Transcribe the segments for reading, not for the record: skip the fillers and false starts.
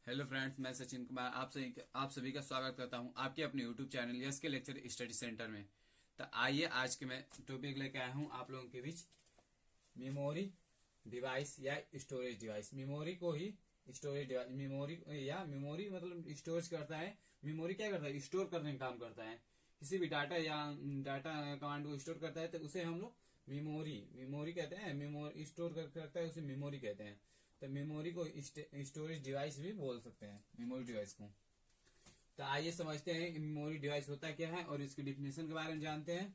Hello friends, मैं सचिन कुमार आप सभी का स्वागत करता हूं आपके अपने यूट्यूब चैनल यस के लेक्चर स्टडी सेंटर में। तो आइए आज के मैं टॉपिक लेके आया हूं आप लोगों के बीच मेमोरी डिवाइस या स्टोरेज डिवाइस। मेमोरी को ही स्टोरेज डिवाइस, मेमोरी मतलब स्टोरेज करता है। मेमोरी क्या करता है? स्टोर करने का काम करता है। किसी भी डाटा या डाटा कमांड को स्टोर करता है तो उसे हम लोग मेमोरी मेमोरी कहते हैं। मेमोरी स्टोर करता है उसे मेमोरी कहते हैं। तो मेमोरी को स्टोरेज डिवाइस भी बोल सकते हैं, मेमोरी डिवाइस को। तो आइए समझते हैं कि मेमोरी डिवाइस होता क्या है और इसकी डिफिनेशन के बारे में जानते हैं।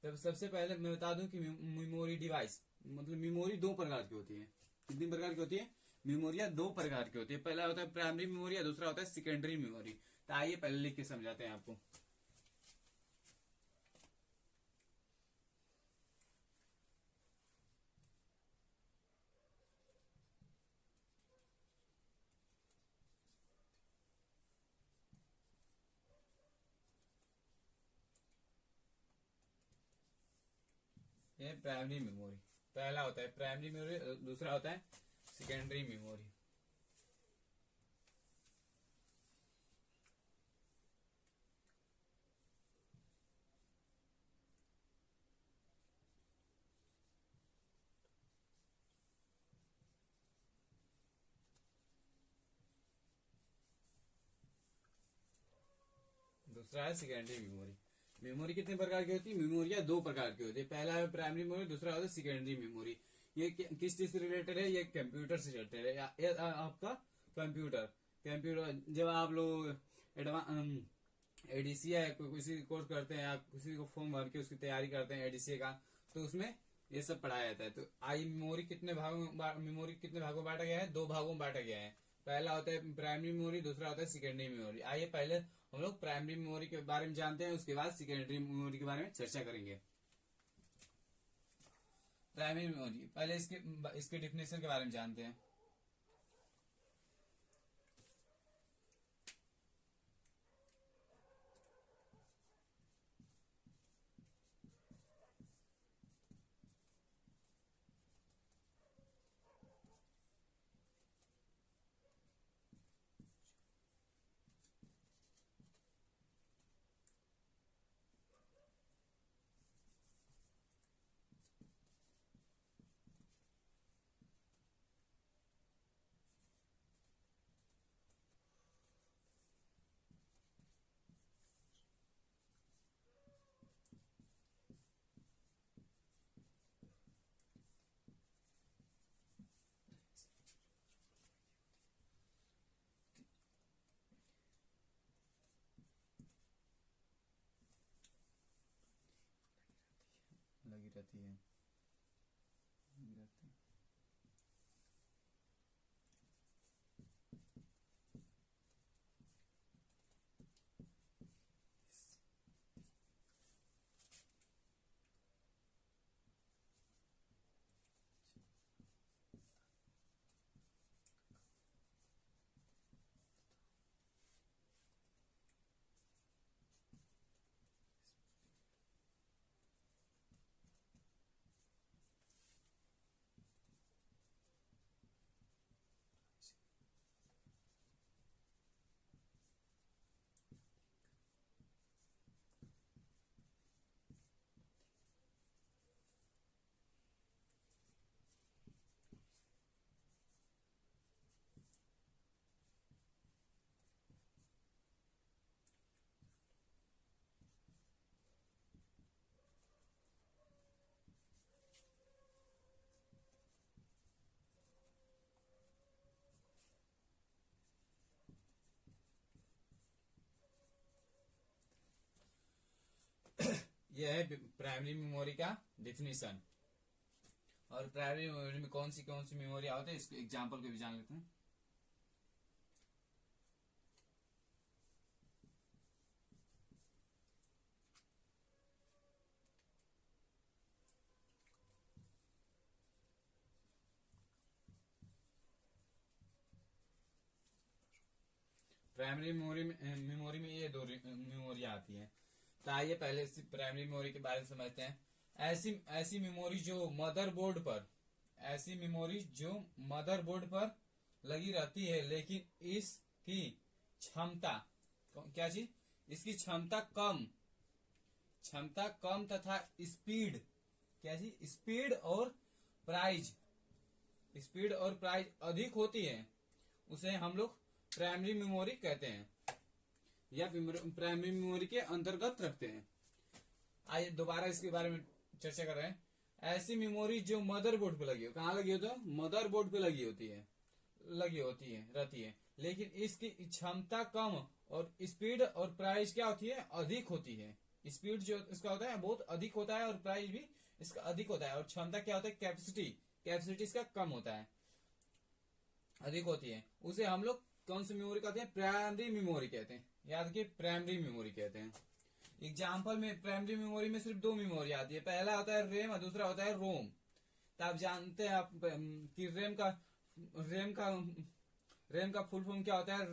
तो सबसे पहले मैं बता दूं कि मेमोरी डिवाइस मतलब मेमोरी दो प्रकार की होती है। कितनी प्रकार की होती है? मेमोरिया दो प्रकार की होती है। पहला होता है प्राइमरी मेमोरी, दूसरा होता है सेकेंडरी मेमोरी। तो आइए पहले लिख के समझाते हैं आपको। ये प्राइमरी मेमोरी पहला होता है, प्राइमरी मेमोरी। दूसरा होता है सेकेंडरी मेमोरी। दूसरा है सेकेंडरी मेमोरी। मेमोरी कितने प्रकार की होती है? मेमोरिया दो प्रकार की होती है। पहला है प्राइमरी मेमोरी, दूसरा होता है सेकेंडरी मेमोरी। ये किस चीज से रिलेटेड है? ये कंप्यूटर से रिलेटेड है। आपका कंप्यूटर कंप्यूटर जब आप लोग एडीसी है किसी कोर्स करते हैं या किसी को फॉर्म भर के उसकी तैयारी करते हैं एडीसी का, तो उसमें ये सब पढ़ाया जाता है। तो आई मेमोरी कितने भागों में मेमोरी कितने भागों में बांटा गया है? दो भागों में बांटा गया है। पहला होता है प्राइमरी मेमोरी, दूसरा होता है सेकेंडरी मेमोरी। आइए पहले हम लोग प्राइमरी मेमोरी के बारे में जानते हैं, उसके बाद सेकेंडरी मेमोरी के बारे में चर्चा करेंगे। प्राइमरी मेमोरी पहले इसके डिफिनेशन के बारे में जानते हैं। लगी रहती है, लगी रहती है। यह है प्राइमरी मेमोरी का डिफिनीशन। और प्राइमरी मेमोरी में कौन सी मेमोरी होती है, इसको एग्जांपल को भी जान लेते हैं। प्राइमरी मेमोरी में ये दो मेमोरी आती है। तो आइए पहले प्राइमरी मेमोरी के बारे में समझते हैं। ऐसी ऐसी मेमोरी जो मदरबोर्ड पर ऐसी मेमोरी जो मदरबोर्ड पर लगी रहती है, लेकिन इस की क्षमता, क्या चीज, इसकी क्षमता कम तथा स्पीड, क्या चीज, स्पीड और प्राइस अधिक होती है, उसे हम लोग प्राइमरी मेमोरी कहते हैं या प्राइमरी मेमोरी के अंतर्गत रखते हैं। आइए दोबारा इसके बारे में चर्चा कर रहे हैं। ऐसी मेमोरी जो मदरबोर्ड पे लगी हो, कहाँ लगी हो, तो मदरबोर्ड पे लगी होती है रहती है, लेकिन इसकी क्षमता कम और स्पीड और प्राइस क्या होती है, अधिक होती है। स्पीड जो इसका होता है बहुत अधिक होता है और प्राइस भी इसका अधिक होता है, और क्षमता क्या होता है, कैपेसिटी इसका कम होता है, अधिक होती है। उसे हम लोग कौन सी मेमोरी कहते हैं, प्राइमरी मेमोरी कहते हैं। याद रखिए, प्राइमरी मेमोरी कहते हैं। एग्जाम्पल में प्राइमरी मेमोरी में सिर्फ दो मेमोरी आती है, पहला होता है रेम और दूसरा होता है रोम। तो आप जानते हैं आप कि रेम का फुल फॉर्म क्या होता है,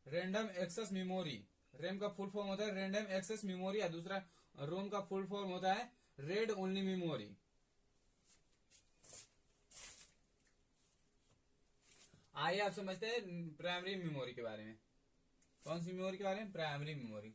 रैंडम एक्सेस मेमोरी। रेम का फुल फॉर्म होता है रैंडम एक्सेस मेमोरी, और दूसरा रोम का फुल फॉर्म होता है रेड ओनली मेमोरी। आइए आप समझते हैं प्राइमरी मेमोरी के बारे में। कौन सी मेमोरी के बारे में, प्राइमरी मेमोरी।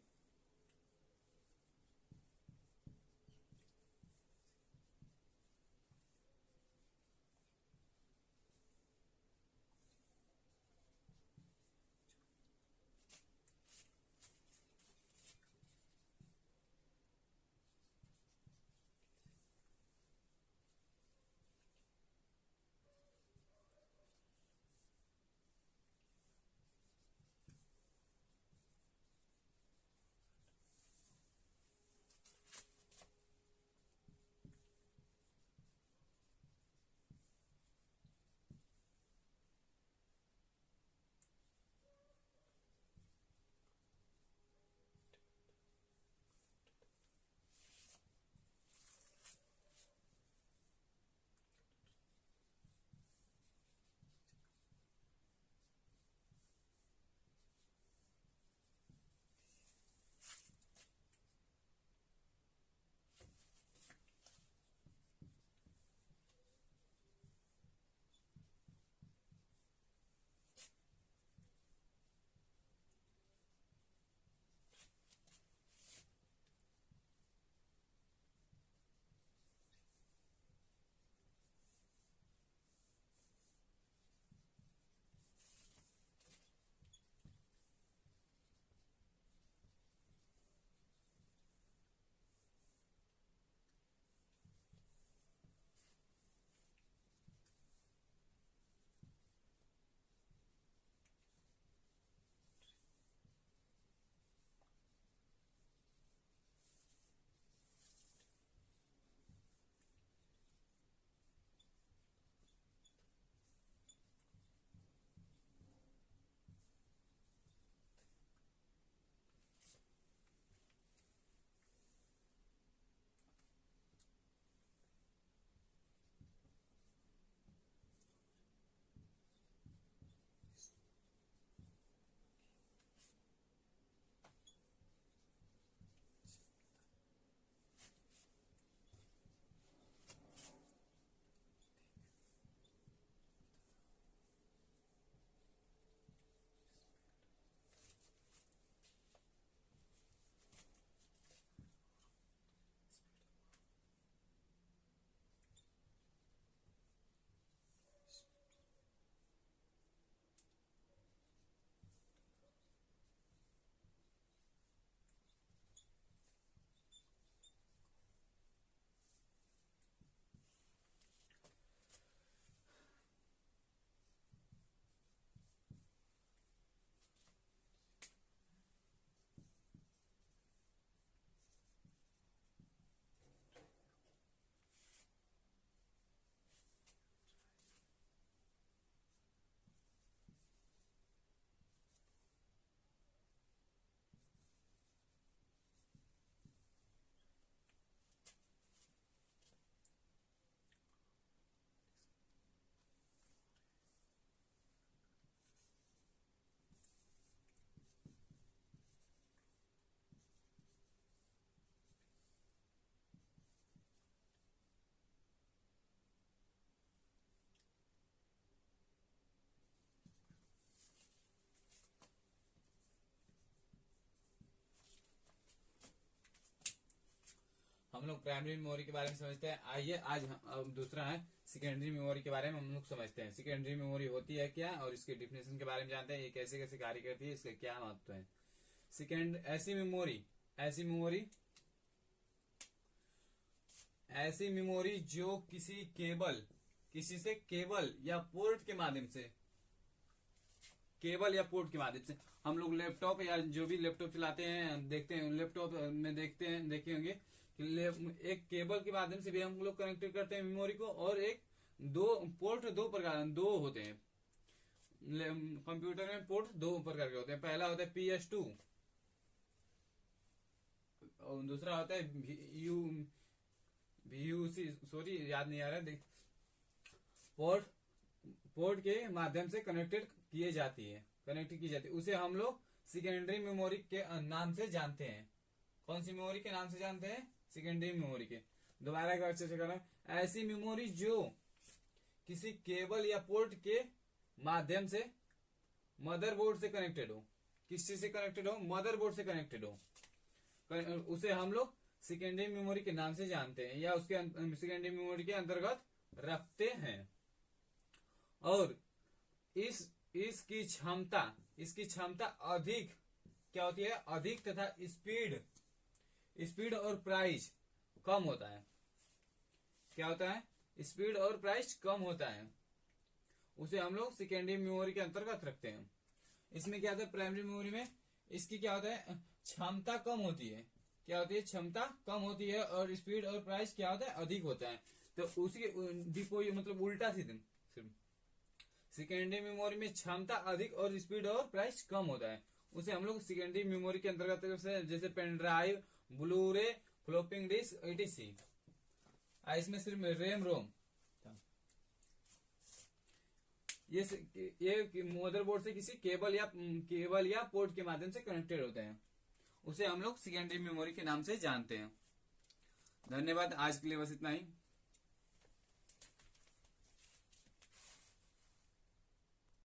हम लोग प्राइमरी मेमोरी के बारे में समझते हैं। आइए आज अब दूसरा है सेकेंडरी मेमोरी के बारे में हम लोग समझते हैं। सेकेंडरी मेमोरी होती है क्या और इसके डिफिनेशन के बारे में जानते हैं, ये कैसे कैसे कार्य करती है, इसका क्या महत्व है। ऐसी मेमोरी जो किसी से केबल या पोर्ट के माध्यम से हम लोग लैपटॉप या जो भी लैपटॉप चलाते हैं देखते हैं, लैपटॉप में देखे होंगे कि एक केबल के माध्यम से भी हम लोग कनेक्ट करते हैं मेमोरी को, और एक दो होते हैं कंप्यूटर में। पोर्ट दो प्रकार के होते हैं। पहला होता है PS2 और दूसरा होता है VUC, सॉरी याद नहीं आ रहा है। पोर्ट के माध्यम से कनेक्ट की जाती है, उसे हम लोग सेकेंडरी मेमोरी के नाम से जानते हैं। कौन सी मेमोरी के नाम से जानते हैं? सेकेंडरी मेमोरी के। दोबारा एक बार चर्चा कर रहा हूं। ऐसी मेमोरी जो किसी केबल या पोर्ट के माध्यम से मदरबोर्ड से कनेक्टेड हो। किस चीज से कनेक्टेड हो? मदरबोर्ड से कनेक्टेड हो, उसे हम लोग सेकेंडरी मेमोरी के नाम से जानते हैं या उसके सेकेंडरी मेमोरी के अंतर्गत रखते हैं। और इसकी क्षमता अधिक क्या होती है? अधिक तथा स्पीड और प्राइस कम होता है। क्या होता है? स्पीड और प्राइस कम होता है, उसे हम लोग सेकेंडरी मेमोरी के अंतर्गत रखते हैं। इसमें क्या होता है? प्राइमरी मेमोरी में इसकी क्या होता है? क्षमता कम होती है। क्या होती है? क्षमता कम होती है और स्पीड और प्राइस क्या होता है? अधिक होता है। तो उसकी मतलब उल्टा सीधे सेकेंडरी मेमोरी में क्षमता अधिक और स्पीड और प्राइस कम होता है, उसे हम लोग सेकेंडरी मेमोरी के अंतर्गत जैसे pen drive, blu ray, floppy disk etc। इसमें सिर्फ रैम रोम ये मदरबोर्ड से किसी केबल या पोर्ट के माध्यम से कनेक्टेड होते हैं, उसे हम लोग सेकेंडरी मेमोरी के नाम से जानते हैं। धन्यवाद। आज के लिए बस इतना ही।